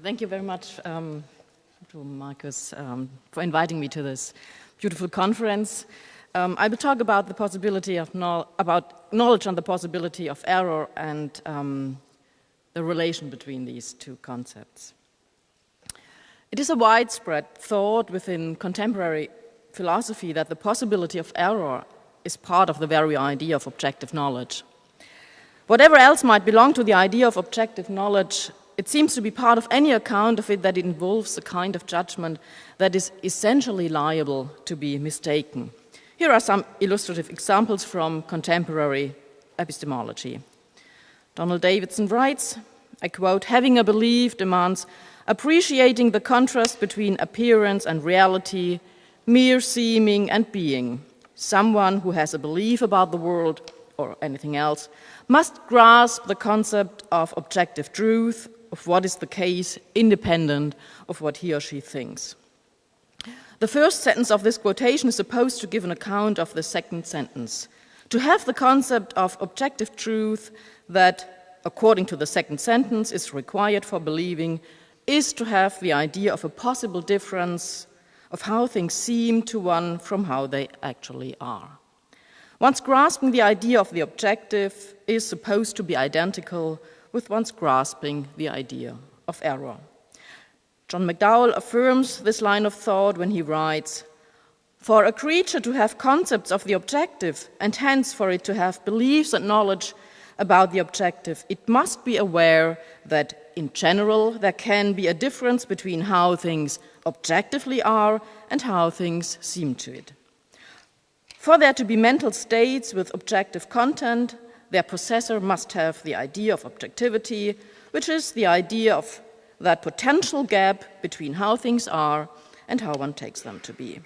Thank you very much to Marcus for inviting me to this beautiful conference. I will talk about the possibility of about knowledge and the possibility of error and the relation between these two concepts. It is a widespread thought within contemporary philosophy that the possibility of error is part of the very idea of objective knowledge. Whatever else might belong to the idea of objective knowledge, it seems to be part of any account of it that it involves a kind of judgment that is essentially liable to be mistaken. Here are some illustrative examples from contemporary epistemology. Donald Davidson writes, I quote, "Having a belief demands appreciating the contrast between appearance and reality, mere seeming and being. Someone who has a belief about the world or anything else must grasp the concept of objective truth, of what is the case, independent of what he or she thinks." The first sentence of this quotation is supposed to give an account of the second sentence. To have the concept of objective truth that, according to the second sentence, is required for believing is to have the idea of a possible difference of how things seem to one from how they actually are. One's grasping the idea of the objective is supposed to be identical with one's grasping the idea of error. John McDowell affirms this line of thought when he writes, "For a creature to have concepts of the objective, and hence for it to have beliefs and knowledge about the objective, it must be aware that in general there can be a difference between how things objectively are and how things seem to it. For there to be mental states with objective content, their possessor must have the idea of objectivity, which is the idea of that potential gap between how things are and how one takes them to be."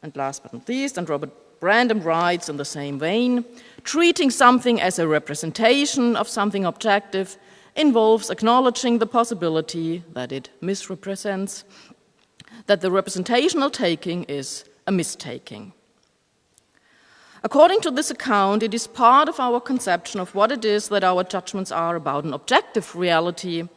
And last but not least, and Robert Brandom writes in the same vein, "Treating something as a representation of something objective involves acknowledging the possibility that it misrepresents, that the representational taking is a mistaking." According to this account, it is part of our conception of what it is that our judgments are about an objective reality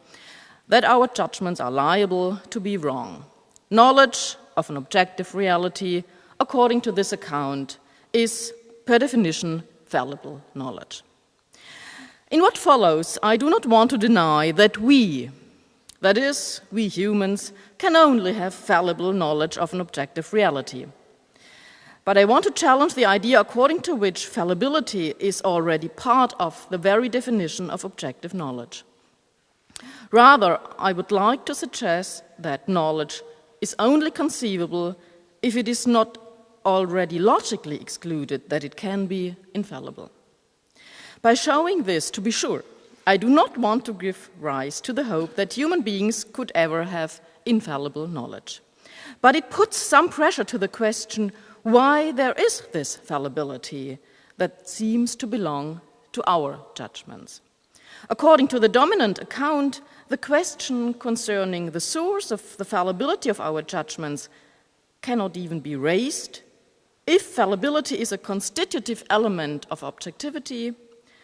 that our judgments are liable to be wrong. Knowledge of an objective reality, according to this account, is, per definition, fallible knowledge. In what follows, I do not want to deny that we, that is, we humans, can only have fallible knowledge of an objective reality. But I want to challenge the idea according to which fallibility is already part of the very definition of objective knowledge. Rather, I would like to suggest that knowledge is only conceivable if it is not already logically excluded that it can be infallible. By showing this, to be sure, I do not want to give rise to the hope that human beings could ever have infallible knowledge. But it puts some pressure to the question why there is this fallibility that seems to belong to our judgments. According to the dominant account, the question concerning the source of the fallibility of our judgments cannot even be raised. If fallibility is a constitutive element of objectivity,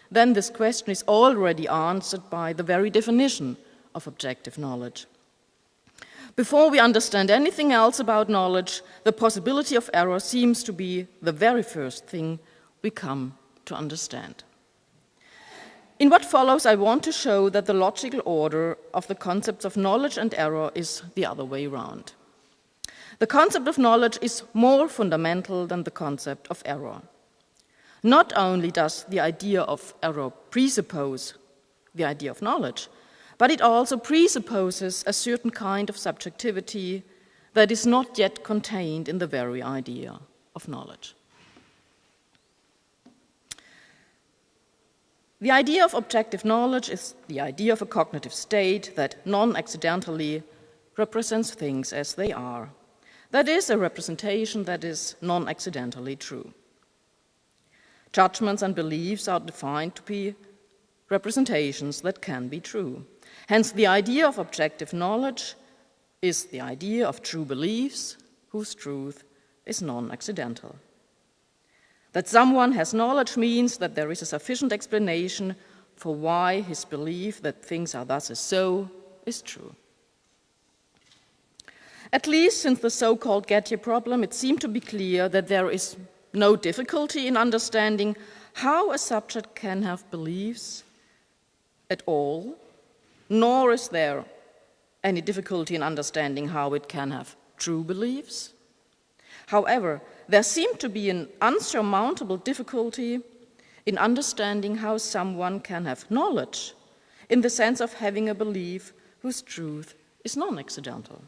then this question is already answered by the very definition of objective knowledge. Before we understand anything else about knowledge, the possibility of error seems to be the very first thing we come to understand. In what follows, I want to show that the logical order of the concepts of knowledge and error is the other way around. The concept of knowledge is more fundamental than the concept of error. Not only does the idea of error presuppose the idea of knowledge, but it also presupposes a certain kind of subjectivity that is not yet contained in the very idea of knowledge. The idea of objective knowledge is the idea of a cognitive state that non-accidentally represents things as they are. That is, a representation that is non-accidentally true. Judgments and beliefs are defined to be representations that can be true. Hence, the idea of objective knowledge is the idea of true beliefs whose truth is non-accidental. That someone has knowledge means that there is a sufficient explanation for why his belief that things are thus as so is true. At least since the so-called Gettier problem, it seemed to be clear that there is no difficulty in understanding how a subject can have beliefs at all, nor is there any difficulty in understanding how it can have true beliefs. However, there seemed to be an unsurmountable difficulty in understanding how someone can have knowledge in the sense of having a belief whose truth is non-accidental.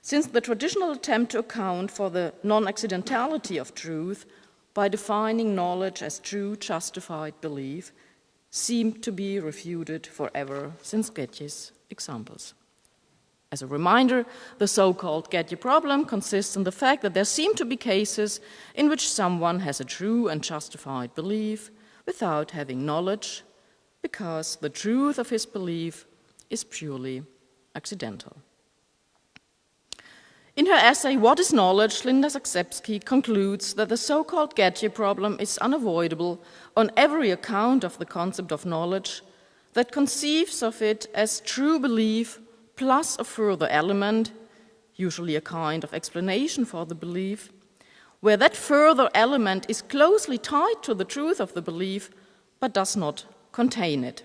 Since the traditional attempt to account for the non-accidentality of truth by defining knowledge as true justified belief seemed to be refuted forever since Gettier's examples. As a reminder, the so-called Gettier problem consists in the fact that there seem to be cases in which someone has a true and justified belief without having knowledge, because the truth of his belief is purely accidental. In her essay, What is Knowledge?, Linda Zaksepski concludes that the so-called Gettier problem is unavoidable on every account of the concept of knowledge that conceives of it as true belief plus a further element, usually a kind of explanation for the belief, where that further element is closely tied to the truth of the belief but does not contain it.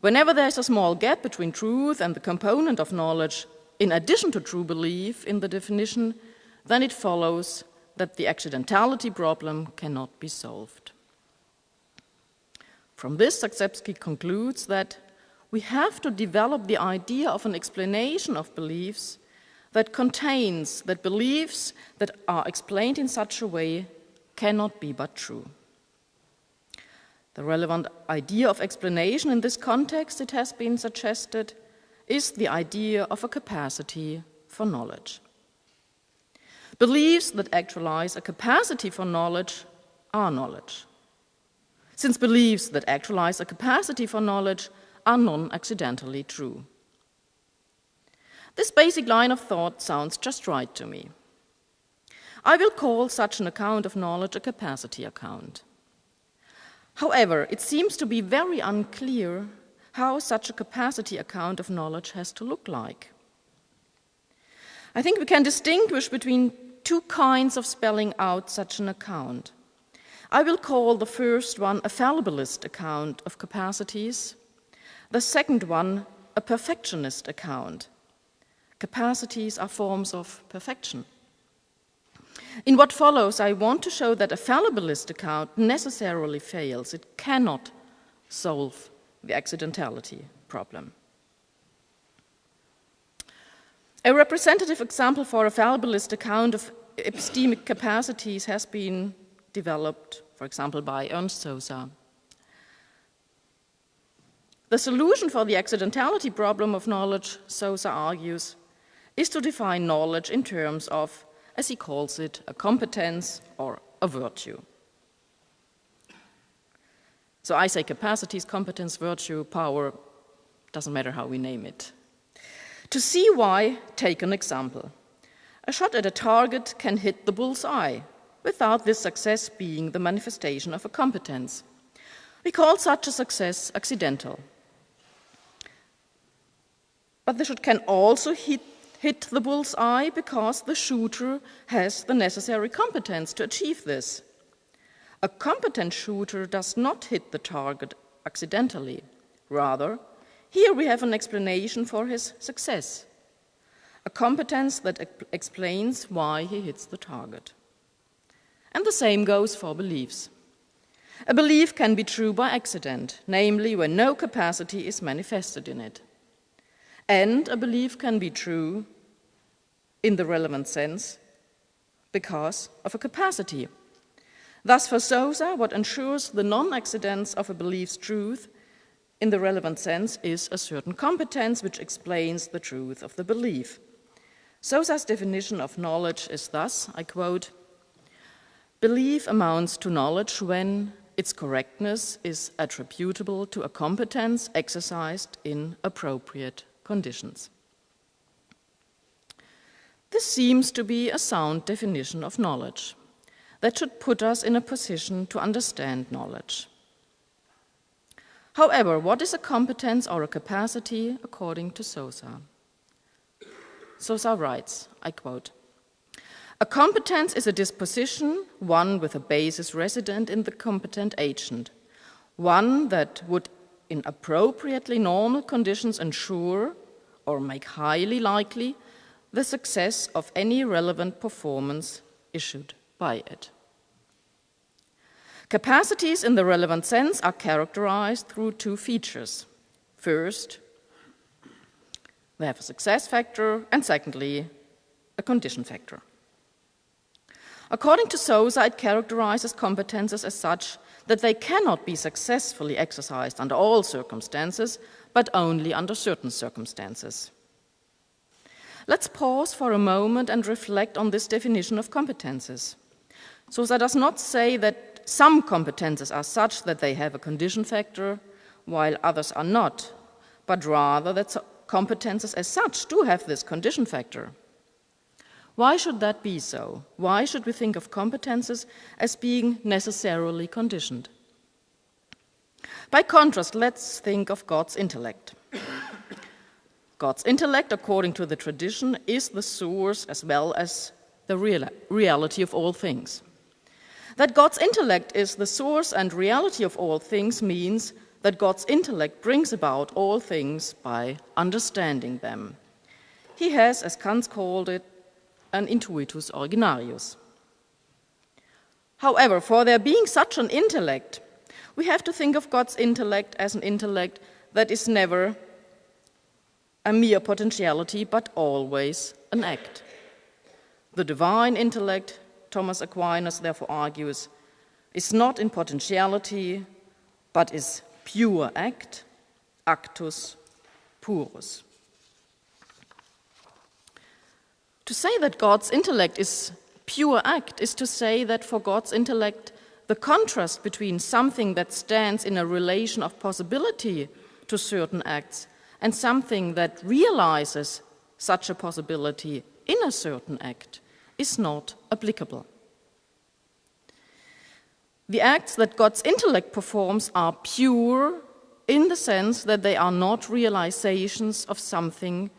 Whenever there is a small gap between truth and the component of knowledge, in addition to true belief in the definition, then it follows that the accidentality problem cannot be solved. From this, Zaksepski concludes that we have to develop the idea of an explanation of beliefs that contains that beliefs that are explained in such a way cannot be but true. The relevant idea of explanation in this context, it has been suggested, is the idea of a capacity for knowledge. Beliefs that actualize a capacity for knowledge are knowledge, since beliefs that actualize a capacity for knowledge are non-accidentally true. This basic line of thought sounds just right to me. I will call such an account of knowledge a capacity account. However, it seems to be very unclear how such a capacity account of knowledge has to look like. I think we can distinguish between two kinds of spelling out such an account. I will call the first one a fallibilist account of capacities, the second one a perfectionist account. Capacities are forms of perfection. In what follows, I want to show that a fallibilist account necessarily fails. It cannot solve the accidentality problem. A representative example for a fallibilist account of epistemic capacities has been developed, for example, by Ernst Sosa. The solution for the accidentality problem of knowledge, Sosa argues, is to define knowledge in terms of, as he calls it, a competence or a virtue. So I say capacities, competence, virtue, power, doesn't matter how we name it. To see why, take an example. A shot at a target can hit the bull's eye, without this success being the manifestation of a competence. We call such a success accidental. But the shot can also hit the bull's eye because the shooter has the necessary competence to achieve this. A competent shooter does not hit the target accidentally. Rather, here we have an explanation for his success, a competence that explains why he hits the target. And the same goes for beliefs. A belief can be true by accident, namely when no capacity is manifested in it. And a belief can be true in the relevant sense because of a capacity. Thus, for Sosa, what ensures the non-accidence of a belief's truth in the relevant sense is a certain competence which explains the truth of the belief. Sosa's definition of knowledge is thus, I quote, "Belief amounts to knowledge when its correctness is attributable to a competence exercised in appropriate conditions." This seems to be a sound definition of knowledge that should put us in a position to understand knowledge. However, what is a competence or a capacity according to Sosa? Sosa writes, I quote, "A competence is a disposition, one with a basis resident in the competent agent, one that would in appropriately normal conditions ensure or make highly likely the success of any relevant performance issued by it." Capacities in the relevant sense are characterized through two features. First, they have a success factor, and secondly, a condition factor. According to Sosa, it characterizes competences as such that they cannot be successfully exercised under all circumstances, but only under certain circumstances. Let's pause for a moment and reflect on this definition of competences. Sosa does not say that some competences are such that they have a condition factor, while others are not, but rather that competences as such do have this condition factor. Why should that be so? Why should we think of competences as being necessarily conditioned? By contrast, let's think of God's intellect. God's intellect, according to the tradition, is the source as well as the reality of all things. That God's intellect is the source and reality of all things means that God's intellect brings about all things by understanding them. He has, as Kant called it, an intuitus originarius. However, for there being such an intellect, we have to think of God's intellect as an intellect that is never a mere potentiality, but always an act. The divine intellect, Thomas Aquinas therefore argues, is not in potentiality, but is pure act, actus purus. To say that God's intellect is pure act is to say that for God's intellect, the contrast between something that stands in a relation of possibility to certain acts and something that realizes such a possibility in a certain act is not applicable. The acts that God's intellect performs are pure in the sense that they are not realizations of something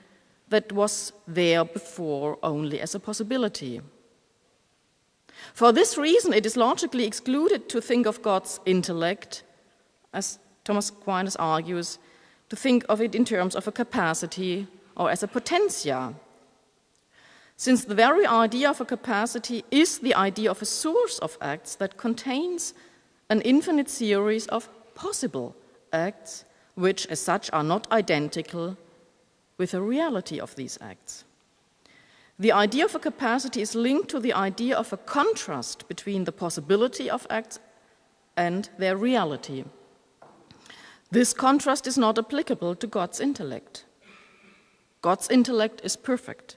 that was there before only as a possibility. For this reason, it is logically excluded to think of God's intellect, as Thomas Aquinas argues, to think of it in terms of a capacity or as a potentia, since the very idea of a capacity is the idea of a source of acts that contains an infinite series of possible acts, which as such are not identical with the reality of these acts. The idea of a capacity is linked to the idea of a contrast between the possibility of acts and their reality. This contrast is not applicable to God's intellect. God's intellect is perfect.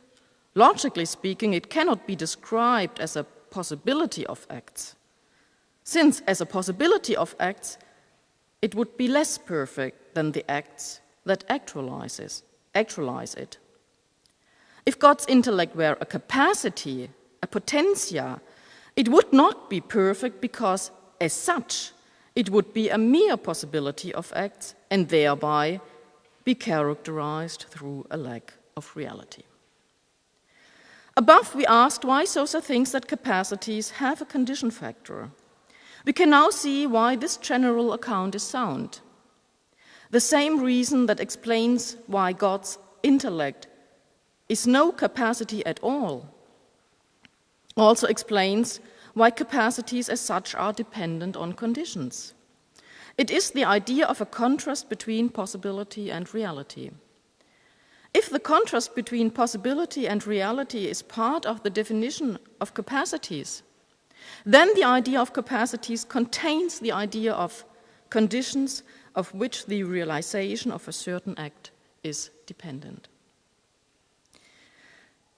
Logically speaking, it cannot be described as a possibility of acts, since as a possibility of acts, it would be less perfect than the acts that actualize it. If God's intellect were a capacity, a potentia, it would not be perfect because, as such, it would be a mere possibility of acts and thereby be characterized through a lack of reality. Above, we asked why Sosa thinks that capacities have a condition factor. We can now see why this general account is sound. The same reason that explains why God's intellect is no capacity at all also explains why capacities as such are dependent on conditions. It is the idea of a contrast between possibility and reality. If the contrast between possibility and reality is part of the definition of capacities, then the idea of capacities contains the idea of conditions of which the realization of a certain act is dependent.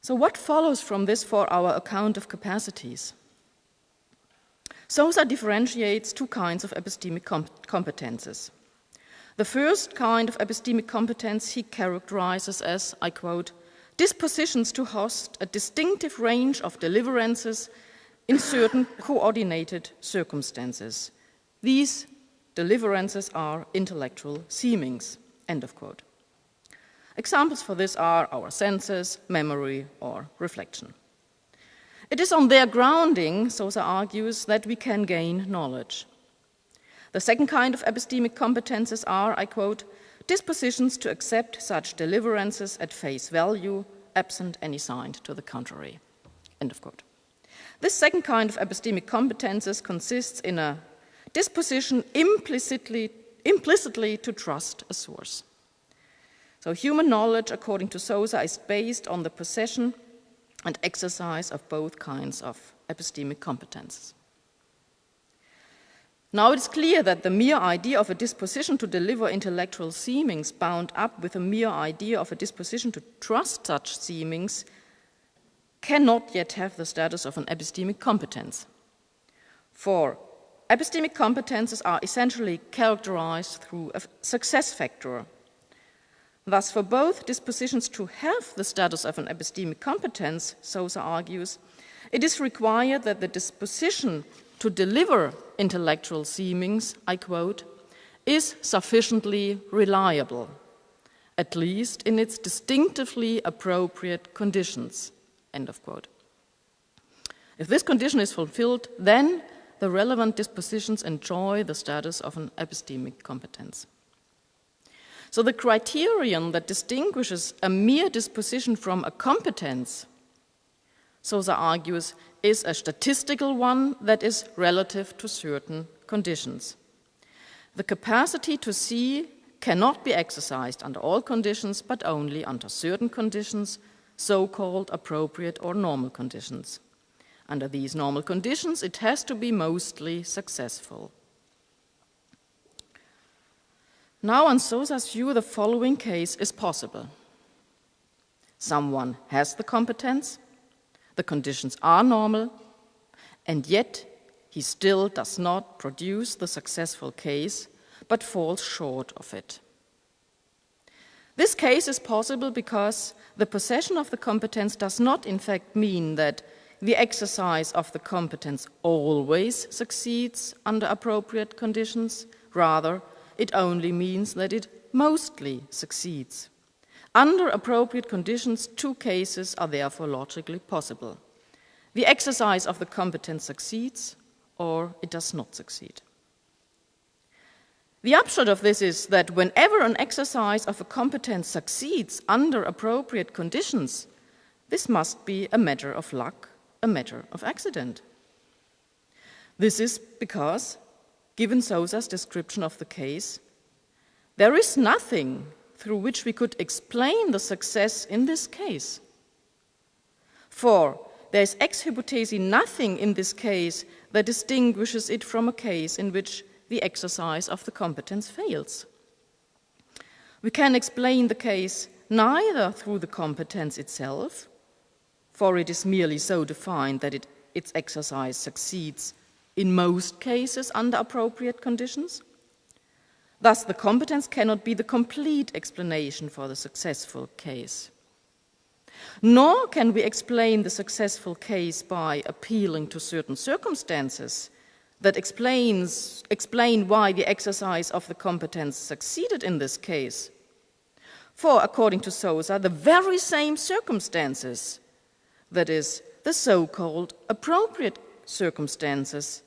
So what follows from this for our account of capacities? Sosa differentiates two kinds of epistemic competences. The first kind of epistemic competence he characterizes as, I quote, dispositions to host a distinctive range of deliverances in certain coordinated circumstances. These deliverances are intellectual seemings, end of quote. Examples for this are our senses, memory, or reflection. It is on their grounding, Sosa argues, that we can gain knowledge. The second kind of epistemic competences are, I quote, dispositions to accept such deliverances at face value, absent any sign to the contrary, end of quote. This second kind of epistemic competences consists in a disposition implicitly to trust a source. So human knowledge, according to Sosa, is based on the possession and exercise of both kinds of epistemic competences. Now it is clear that the mere idea of a disposition to deliver intellectual seemings bound up with a mere idea of a disposition to trust such seemings cannot yet have the status of an epistemic competence. For epistemic competences are essentially characterized through a success factor. Thus, for both dispositions to have the status of an epistemic competence, Sosa argues, it is required that the disposition to deliver intellectual seemings, I quote, is sufficiently reliable, at least in its distinctively appropriate conditions, end of quote. If this condition is fulfilled, then the relevant dispositions enjoy the status of an epistemic competence. So the criterion that distinguishes a mere disposition from a competence, Sosa argues, is a statistical one that is relative to certain conditions. The capacity to see cannot be exercised under all conditions, but only under certain conditions, so-called appropriate or normal conditions. Under these normal conditions, it has to be mostly successful. Now, on Sosa's view, the following case is possible. Someone has the competence, the conditions are normal, and yet he still does not produce the successful case, but falls short of it. This case is possible because the possession of the competence does not in fact mean that the exercise of the competence always succeeds under appropriate conditions. Rather, it only means that it mostly succeeds. Under appropriate conditions, two cases are therefore logically possible. The exercise of the competence succeeds, or it does not succeed. The upshot of this is that whenever an exercise of a competence succeeds under appropriate conditions, this must be a matter of luck, a matter of accident. This is because, given Sosa's description of the case, there is nothing through which we could explain the success in this case. For there is ex hypothesi nothing in this case that distinguishes it from a case in which the exercise of the competence fails. We can explain the case neither through the competence itself, for it is merely so defined that its exercise succeeds in most cases under appropriate conditions. Thus, the competence cannot be the complete explanation for the successful case. Nor can we explain the successful case by appealing to certain circumstances that explain why the exercise of the competence succeeded in this case. For, according to Sosa, the very same circumstances, that is, the so-called appropriate circumstances,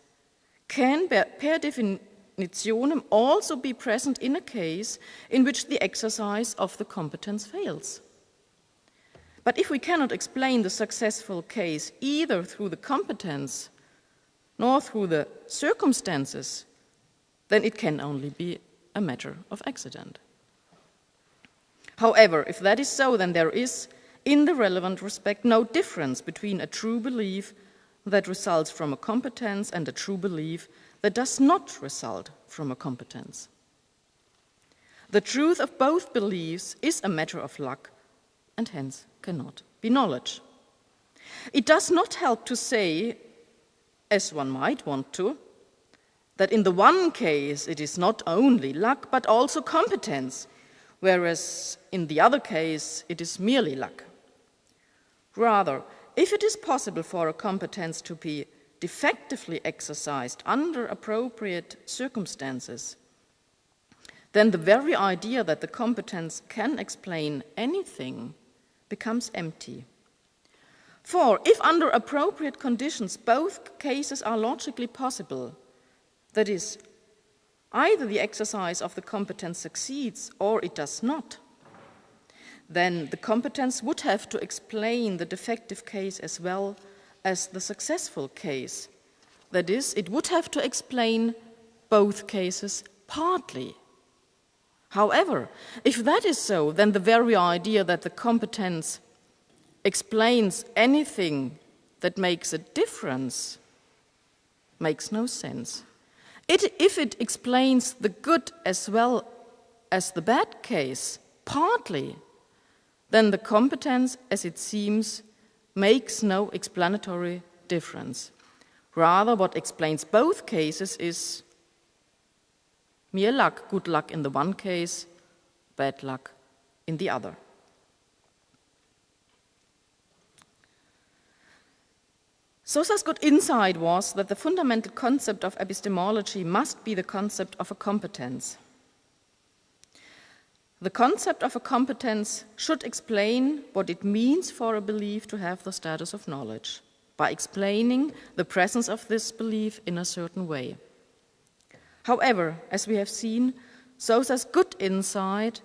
can per definitionem also be present in a case in which the exercise of the competence fails. But if we cannot explain the successful case either through the competence nor through the circumstances, then it can only be a matter of accident. However, if that is so, then there is, in the relevant respect, no difference between a true belief that results from a competence and a true belief that does not result from a competence. The truth of both beliefs is a matter of luck and hence cannot be knowledge. It does not help to say, as one might want to, that in the one case it is not only luck but also competence, whereas in the other case it is merely luck. Rather, if it is possible for a competence to be defectively exercised under appropriate circumstances, then the very idea that the competence can explain anything becomes empty. For if under appropriate conditions both cases are logically possible, that is, either the exercise of the competence succeeds or it does not, then the competence would have to explain the defective case as well as the successful case. That is, it would have to explain both cases partly. However, if that is so, then the very idea that the competence explains anything that makes a difference makes no sense. If it explains the good as well as the bad case partly, then the competence, as it seems, makes no explanatory difference. Rather, what explains both cases is mere luck, good luck in the one case, bad luck in the other. Sosa's good insight was that the fundamental concept of epistemology must be the concept of a competence. The concept of a competence should explain what it means for a belief to have the status of knowledge, by explaining the presence of this belief in a certain way. However, as we have seen, Sosa's good insight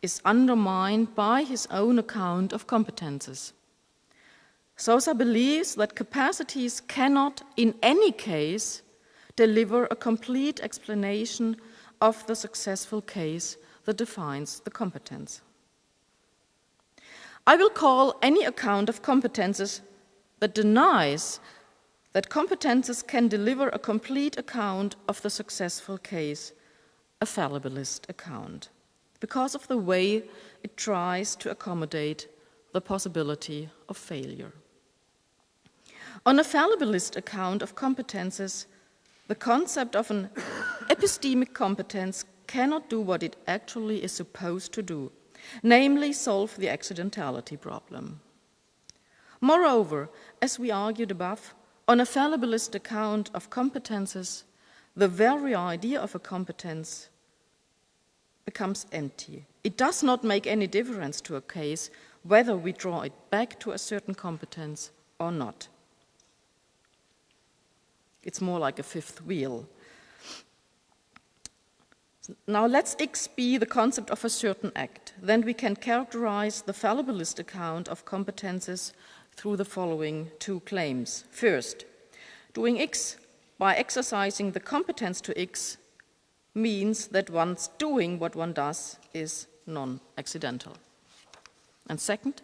is undermined by his own account of competences. Sosa believes that capacities cannot, in any case, deliver a complete explanation of the successful case that defines the competence. I will call any account of competences that denies that competences can deliver a complete account of the successful case a fallibilist account, because of the way it tries to accommodate the possibility of failure. On a fallibilist account of competences, the concept of an epistemic competence cannot do what it actually is supposed to do, namely solve the accidentality problem. Moreover, as we argued above, on a fallibilist account of competences, the very idea of a competence becomes empty. It does not make any difference to a case whether we draw it back to a certain competence or not. It's more like a fifth wheel. Now let's X be the concept of a certain act. Then we can characterize the fallibilist account of competences through the following two claims. First, doing X by exercising the competence to X means that one's doing what one does is non-accidental. And second,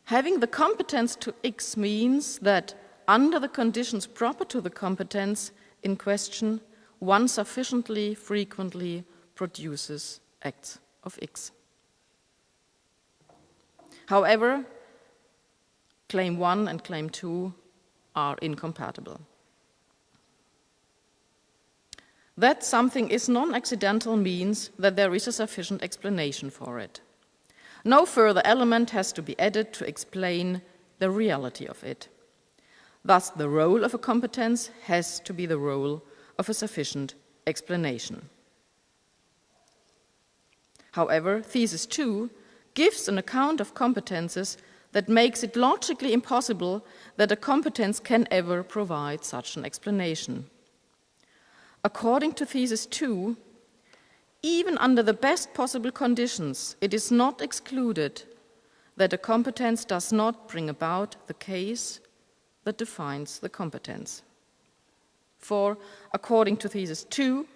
having the competence to X means that under the conditions proper to the competence in question, one sufficiently frequently produces acts of X. However, claim 1 and claim 2 are incompatible. That something is non-accidental means that there is a sufficient explanation for it. No further element has to be added to explain the reality of it. Thus, the role of a competence has to be the role of a sufficient explanation. However, thesis 2 gives an account of competences that makes it logically impossible that a competence can ever provide such an explanation. According to thesis 2, even under the best possible conditions, it is not excluded that a competence does not bring about the case that defines the competence. For, according to thesis 2,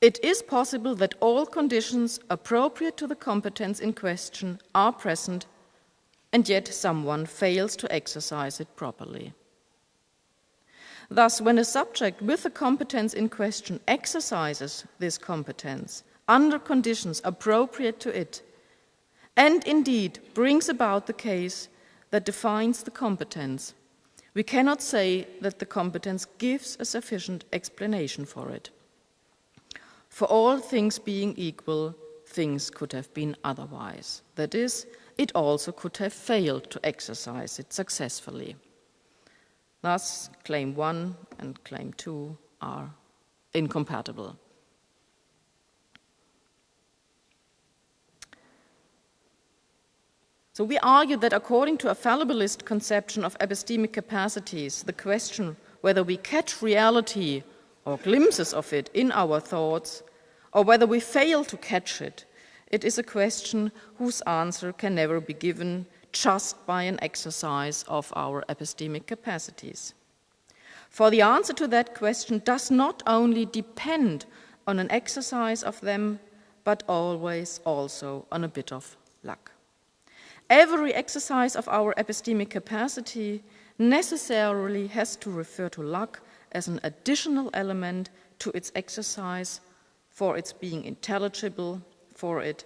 it is possible that all conditions appropriate to the competence in question are present, and yet someone fails to exercise it properly. Thus, when a subject with the competence in question exercises this competence under conditions appropriate to it, and indeed brings about the case that defines the competence, we cannot say that the competence gives a sufficient explanation for it. For all things being equal, things could have been otherwise. That is, it also could have failed to exercise it successfully. Thus, claim 1 and claim 2 are incompatible. So we argue that according to a fallibilist conception of epistemic capacities, the question whether we catch reality or glimpses of it in our thoughts, or whether we fail to catch it, it is a question whose answer can never be given just by an exercise of our epistemic capacities. For the answer to that question does not only depend on an exercise of them, but always also on a bit of luck. Every exercise of our epistemic capacity necessarily has to refer to luck as an additional element to its exercise for its being intelligible, for it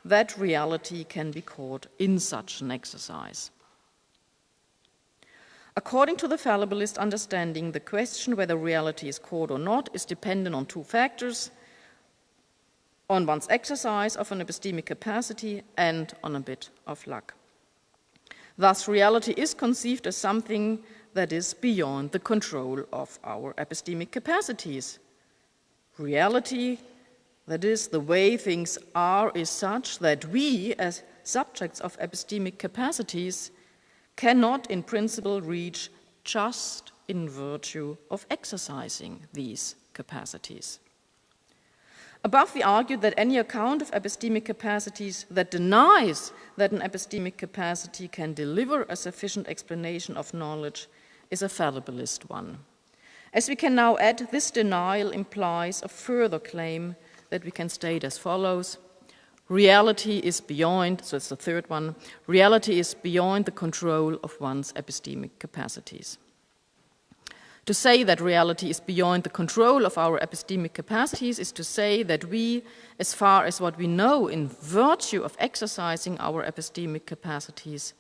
that reality can be caught in such an exercise. According to the fallibilist understanding, the question whether reality is caught or not is dependent on two factors: on one's exercise of an epistemic capacity and on a bit of luck. Thus, reality is conceived as something that is beyond the control of our epistemic capacities. Reality, that is, the way things are, is such that we, as subjects of epistemic capacities, cannot in principle reach just in virtue of exercising these capacities. Above, we argued that any account of epistemic capacities that denies that an epistemic capacity can deliver a sufficient explanation of knowledge is a fallibilist one. As we can now add, this denial implies a further claim that we can state as follows: reality is beyond, so it's the third one, reality is beyond the control of one's epistemic capacities. To say that reality is beyond the control of our epistemic capacities is to say that we, as far as what we know in virtue of exercising our epistemic capacities,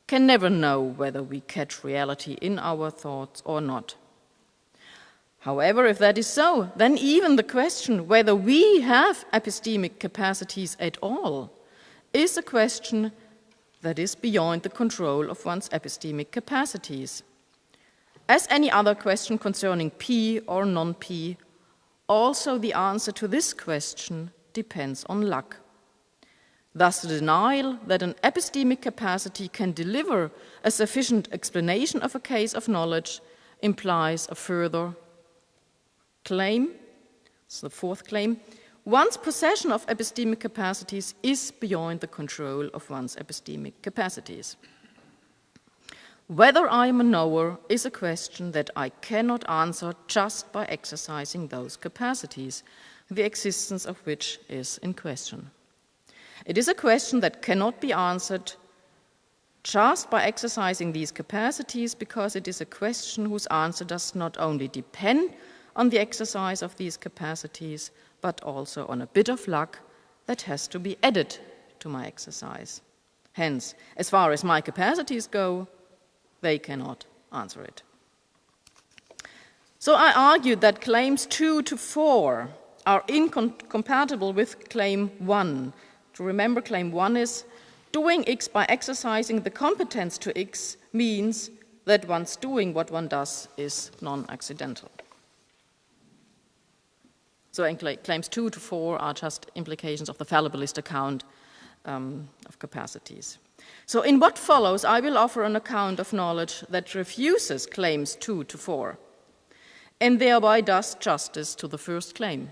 can never know whether we catch reality in our thoughts or not. However, if that is so, then even the question whether we have epistemic capacities at all is a question that is beyond the control of one's epistemic capacities. As any other question concerning P or non-P, also the answer to this question depends on luck. Thus, the denial that an epistemic capacity can deliver a sufficient explanation of a case of knowledge implies a further claim, it's the fourth claim: one's possession of epistemic capacities is beyond the control of one's epistemic capacities. Whether I am a knower is a question that I cannot answer just by exercising those capacities, the existence of which is in question. It is a question that cannot be answered just by exercising these capacities, because it is a question whose answer does not only depend on the exercise of these capacities, but also on a bit of luck that has to be added to my exercise. Hence, as far as my capacities go, they cannot answer it. So I argued that claims 2 to 4 are incompatible with claim 1. To remember, claim 1 is doing X by exercising the competence to X means that one's doing what one does is non-accidental. So claims 2 to 4 are just implications of the fallibilist account of capacities. So in what follows, I will offer an account of knowledge that refuses claims 2 to 4, and thereby does justice to the first claim.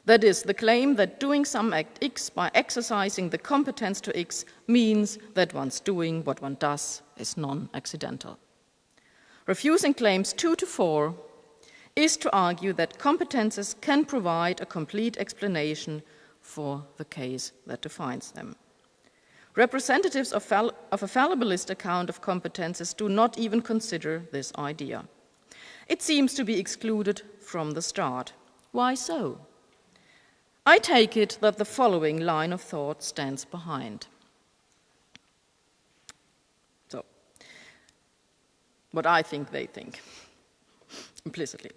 That is, the claim that doing some act X by exercising the competence to X means that one's doing what one does is non-accidental. Refusing claims 2 to 4 is to argue that competences can provide a complete explanation for the case that defines them. Representatives of a fallibilist account of competences do not even consider this idea. It seems to be excluded from the start. Why so? I take it that the following line of thought stands behind. So, what I think they think, implicitly.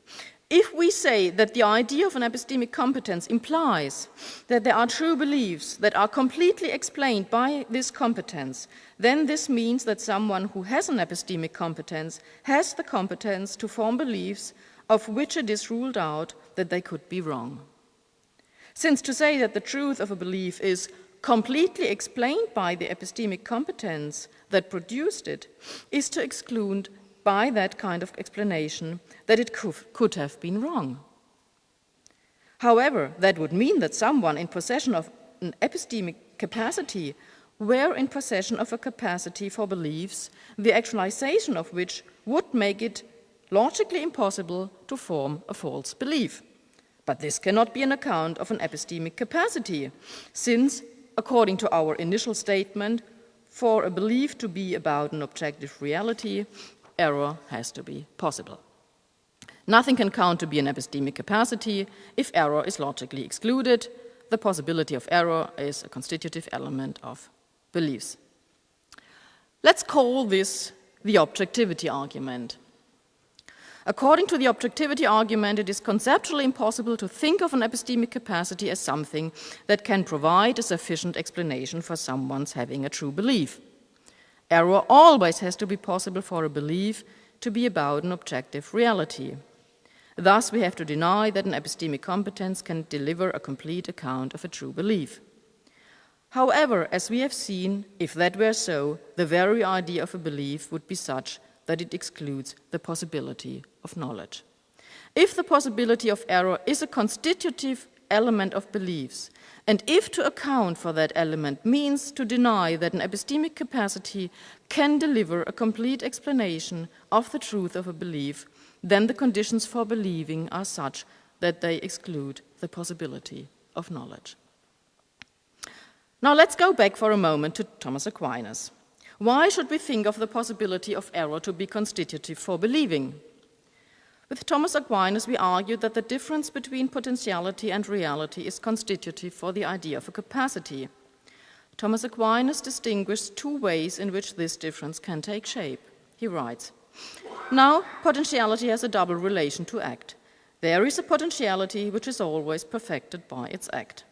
If we say that the idea of an epistemic competence implies that there are true beliefs that are completely explained by this competence, then this means that someone who has an epistemic competence has the competence to form beliefs of which it is ruled out that they could be wrong. Since to say that the truth of a belief is completely explained by the epistemic competence that produced it, is to exclude by that kind of explanation that it could have been wrong. However, that would mean that someone in possession of an epistemic capacity were in possession of a capacity for beliefs, the actualization of which would make it logically impossible to form a false belief. But this cannot be an account of an epistemic capacity, since, according to our initial statement, for a belief to be about an objective reality, error has to be possible. Nothing can count to be an epistemic capacity if error is logically excluded. The possibility of error is a constitutive element of beliefs. Let's call this the objectivity argument. According to the objectivity argument, it is conceptually impossible to think of an epistemic capacity as something that can provide a sufficient explanation for someone's having a true belief. Error always has to be possible for a belief to be about an objective reality. Thus, we have to deny that an epistemic competence can deliver a complete account of a true belief. However, as we have seen, if that were so, the very idea of a belief would be such that it excludes the possibility of knowledge. If the possibility of error is a constitutive element of beliefs, and if to account for that element means to deny that an epistemic capacity can deliver a complete explanation of the truth of a belief, then the conditions for believing are such that they exclude the possibility of knowledge. Now let's go back for a moment to Thomas Aquinas. Why should we think of the possibility of error to be constitutive for believing? With Thomas Aquinas, we argued that the difference between potentiality and reality is constitutive for the idea of a capacity. Thomas Aquinas distinguished two ways in which this difference can take shape. He writes, "Now, potentiality has a double relation to act. There is a potentiality which is always perfected by its act.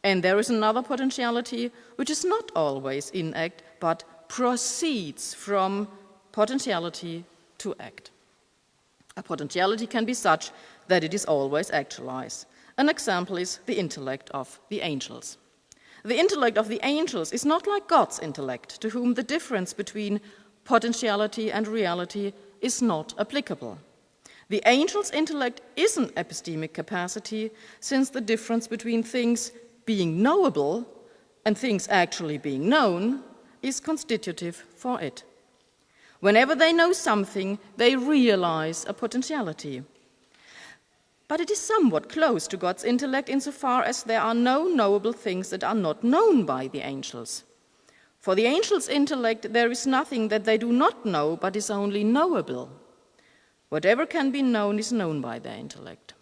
And there is another potentiality which is not always in act, but proceeds from potentiality to act. A potentiality can be such that it is always actualized. An example is the intellect of the angels. The intellect of the angels is not like God's intellect, to whom the difference between potentiality and reality is not applicable. The angel's intellect is an epistemic capacity, since the difference between things being knowable and things actually being known is constitutive for it. Whenever they know something, they realize a potentiality. But it is somewhat close to God's intellect insofar as there are no knowable things that are not known by the angels. For the angels' intellect, there is nothing that they do not know, but is only knowable. Whatever can be known is known by their intellect.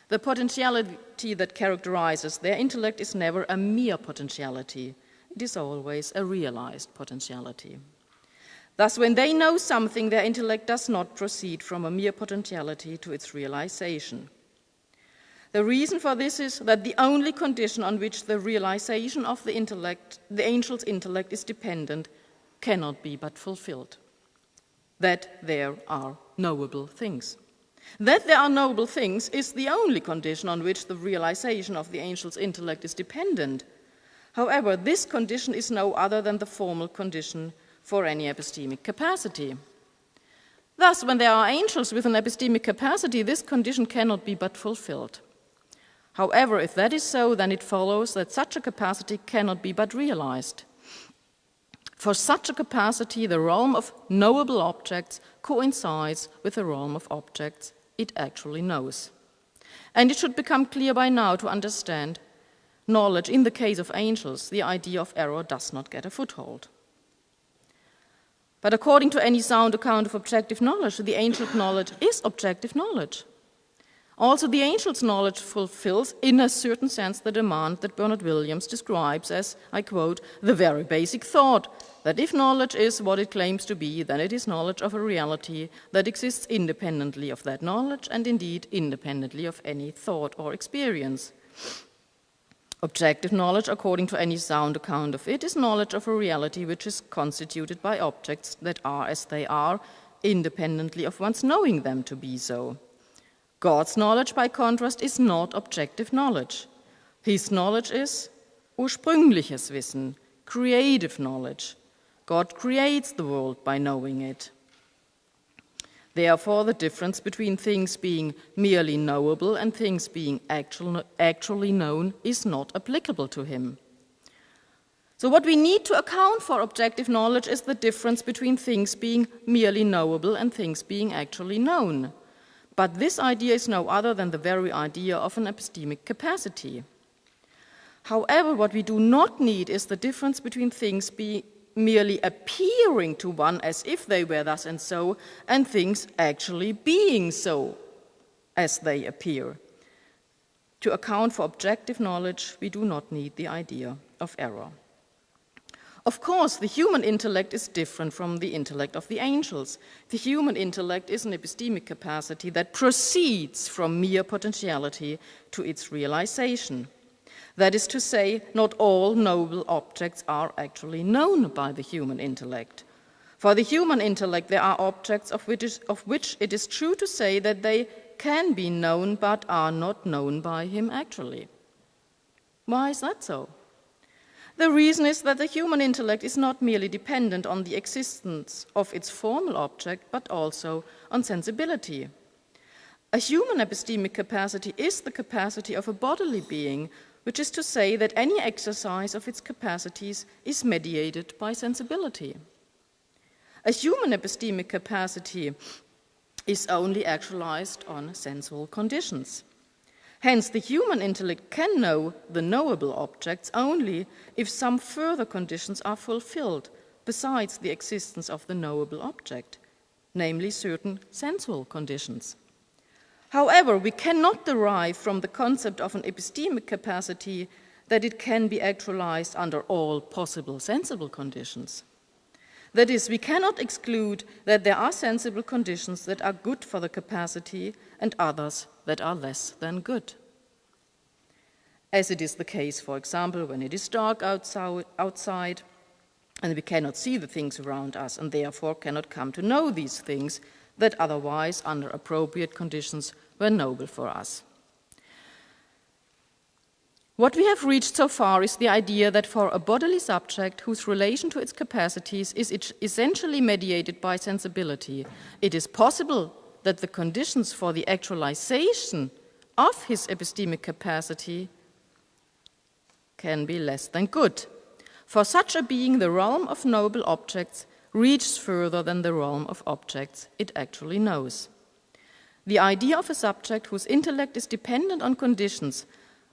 The potentiality that characterizes their intellect is never a mere potentiality. It is always a realized potentiality. Thus, when they know something, their intellect does not proceed from a mere potentiality to its realization. The reason for this is that the only condition on which the realization of the angel's intellect is dependent, cannot be but fulfilled. That there are knowable things. That there are knowable things is the only condition on which the realization of the angel's intellect is dependent. However, this condition is no other than the formal condition for any epistemic capacity. Thus, when there are angels with an epistemic capacity, this condition cannot be but fulfilled. However, if that is so, then it follows that such a capacity cannot be but realized. For such a capacity, the realm of knowable objects coincides with the realm of objects it actually knows. And it should become clear by now to understand knowledge. In the case of angels, the idea of error does not get a foothold. But according to any sound account of objective knowledge, the angel's knowledge is objective knowledge. Also, the angel's knowledge fulfills, in a certain sense, the demand that Bernard Williams describes as, I quote, the very basic thought that if knowledge is what it claims to be, then it is knowledge of a reality that exists independently of that knowledge and indeed independently of any thought or experience. Objective knowledge, according to any sound account of it, is knowledge of a reality which is constituted by objects that are as they are, independently of one's knowing them to be so. God's knowledge, by contrast, is not objective knowledge. His knowledge is ursprüngliches Wissen, creative knowledge. God creates the world by knowing it. Therefore, the difference between things being merely knowable and things being actually known is not applicable to him. So what we need to account for objective knowledge is the difference between things being merely knowable and things being actually known. But this idea is no other than the very idea of an epistemic capacity. However, what we do not need is the difference between things merely appearing to one as if they were thus and so, and things actually being so as they appear. To account for objective knowledge, we do not need the idea of error. Of course, the human intellect is different from the intellect of the angels. The human intellect is an epistemic capacity that proceeds from mere potentiality to its realization. That is to say, not all knowable objects are actually known by the human intellect. For the human intellect, there are objects of which it is true to say that they can be known but are not known by him actually. Why is that so? The reason is that the human intellect is not merely dependent on the existence of its formal object, but also on sensibility. A human epistemic capacity is the capacity of a bodily being, which is to say that any exercise of its capacities is mediated by sensibility. A human epistemic capacity is only actualized on sensual conditions. Hence, the human intellect can know the knowable objects only if some further conditions are fulfilled besides the existence of the knowable object, namely certain sensual conditions. However, we cannot derive from the concept of an epistemic capacity that it can be actualized under all possible sensible conditions. That is, we cannot exclude that there are sensible conditions that are good for the capacity and others that are less than good. As it is the case, for example, when it is dark outside and we cannot see the things around us and therefore cannot come to know these things that otherwise, under appropriate conditions, were noble for us. What we have reached so far is the idea that for a bodily subject whose relation to its capacities is essentially mediated by sensibility, it is possible that the conditions for the actualization of his epistemic capacity can be less than good. For such a being, the realm of noble objects reaches further than the realm of objects it actually knows. The idea of a subject whose intellect is dependent on conditions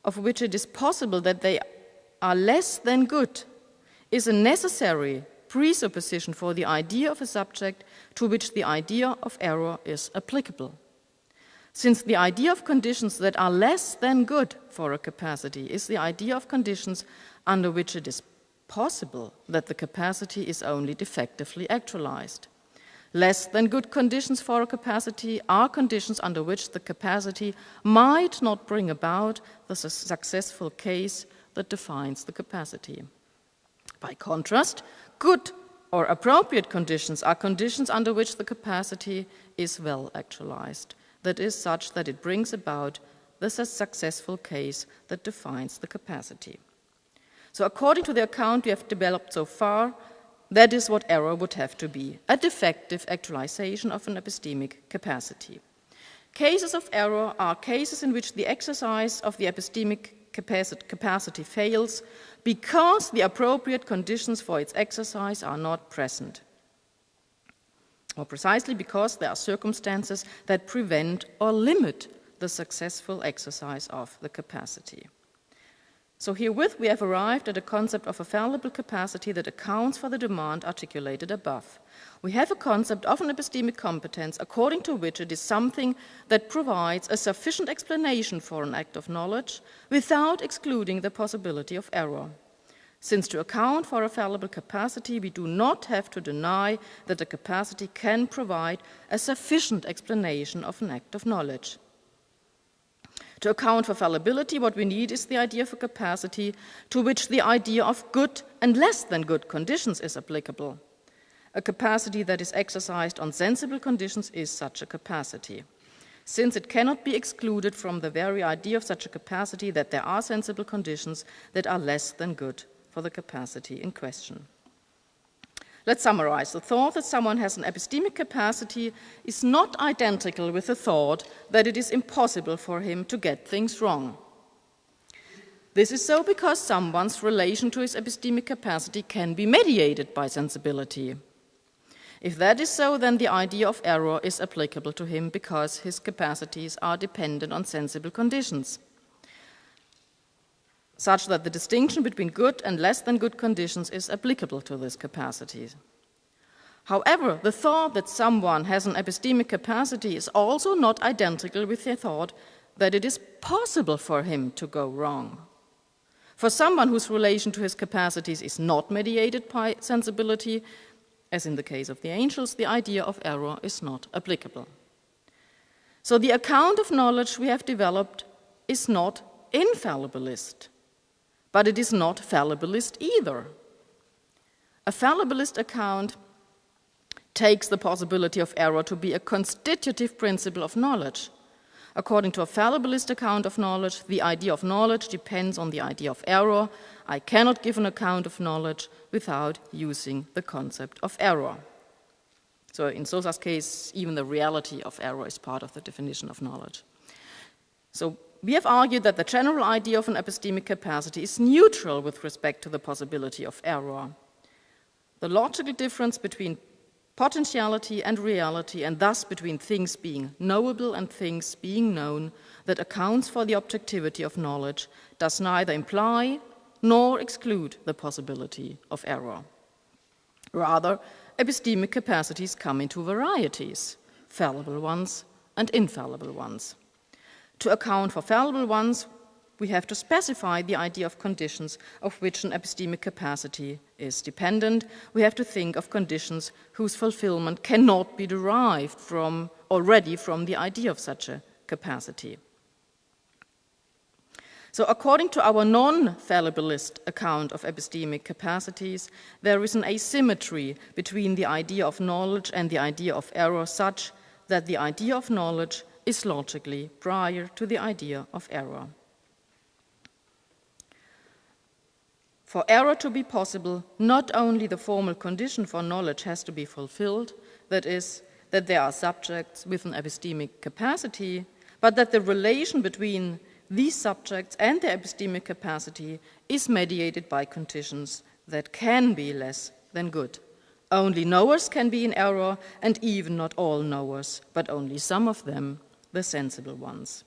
of which it is possible that they are less than good is a necessary presupposition for the idea of a subject to which the idea of error is applicable. Since the idea of conditions that are less than good for a capacity is the idea of conditions under which it is possible that the capacity is only defectively actualized. Less than good conditions for a capacity are conditions under which the capacity might not bring about the successful case that defines the capacity. By contrast, good or appropriate conditions are conditions under which the capacity is well actualized, that is, such that it brings about the successful case that defines the capacity. So according to the account we have developed so far, that is what error would have to be, a defective actualization of an epistemic capacity. Cases of error are cases in which the exercise of the epistemic capacity fails because the appropriate conditions for its exercise are not present, or precisely because there are circumstances that prevent or limit the successful exercise of the capacity. So herewith we have arrived at a concept of a fallible capacity that accounts for the demand articulated above. We have a concept of an epistemic competence according to which it is something that provides a sufficient explanation for an act of knowledge without excluding the possibility of error. Since to account for a fallible capacity, we do not have to deny that a capacity can provide a sufficient explanation of an act of knowledge. To account for fallibility, what we need is the idea of a capacity to which the idea of good and less than good conditions is applicable. A capacity that is exercised on sensible conditions is such a capacity. since it cannot be excluded from the very idea of such a capacity that there are sensible conditions that are less than good for the capacity in question. Let's summarize. The thought that someone has an epistemic capacity is not identical with the thought that it is impossible for him to get things wrong. This is so because someone's relation to his epistemic capacity can be mediated by sensibility. If that is so, then the idea of error is applicable to him because his capacities are dependent on sensible conditions, such that the distinction between good and less than good conditions is applicable to this capacity. However, the thought that someone has an epistemic capacity is also not identical with the thought that it is possible for him to go wrong. For someone whose relation to his capacities is not mediated by sensibility, as in the case of the angels, the idea of error is not applicable. So the account of knowledge we have developed is not infallibilist, but it is not fallibilist either. A fallibilist account takes the possibility of error to be a constitutive principle of knowledge. According to a fallibilist account of knowledge, the idea of knowledge depends on the idea of error. I cannot give an account of knowledge without using the concept of error. So in Sosa's case, even the reality of error is part of the definition of knowledge. So we have argued that the general idea of an epistemic capacity is neutral with respect to the possibility of error. The logical difference between potentiality and reality, and thus between things being knowable and things being known, that accounts for the objectivity of knowledge, does neither imply nor exclude the possibility of error. Rather, epistemic capacities come into varieties, fallible ones and infallible ones. To account for fallible ones, we have to specify the idea of conditions of which an epistemic capacity is dependent. We have to think of conditions whose fulfillment cannot be derived already from the idea of such a capacity. So according to our non-fallibilist account of epistemic capacities, there is an asymmetry between the idea of knowledge and the idea of error such that the idea of knowledge is logically prior to the idea of error. For error to be possible, not only the formal condition for knowledge has to be fulfilled, that is, that there are subjects with an epistemic capacity, but that the relation between these subjects and their epistemic capacity is mediated by conditions that can be less than good. Only knowers can be in error, and even not all knowers, but only some of them, the sensible ones.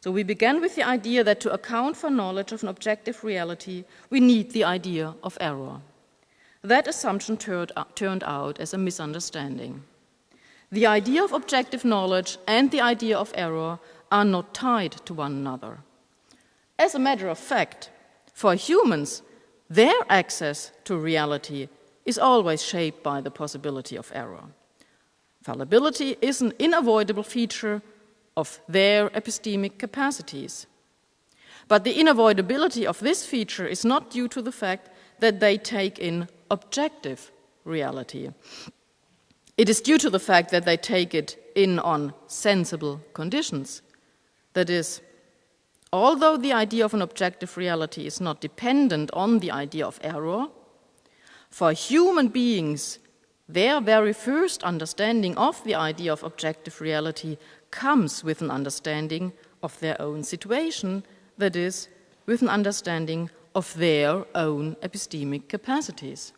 So we began with the idea that to account for knowledge of an objective reality, we need the idea of error. That assumption turned out as a misunderstanding. The idea of objective knowledge and the idea of error are not tied to one another. As a matter of fact, for humans, their access to reality is always shaped by the possibility of error. Fallibility is an unavoidable feature of their epistemic capacities. But the unavoidability of this feature is not due to the fact that they take in objective reality. It is due to the fact that they take it in on sensible conditions. That is, although the idea of an objective reality is not dependent on the idea of error, for human beings, their very first understanding of the idea of objective reality comes with an understanding of their own situation, that is, with an understanding of their own epistemic capacities.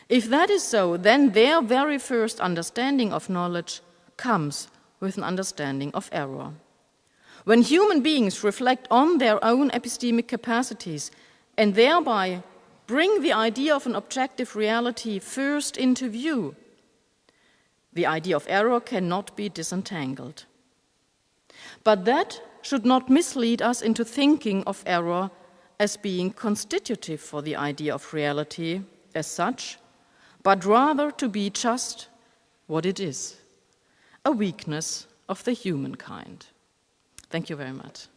If that is so, then their very first understanding of knowledge comes with an understanding of error. When human beings reflect on their own epistemic capacities and thereby bring the idea of an objective reality first into view, the idea of error cannot be disentangled. But that should not mislead us into thinking of error as being constitutive for the idea of reality as such, but rather to be just what it is, a weakness of the humankind. Thank you very much.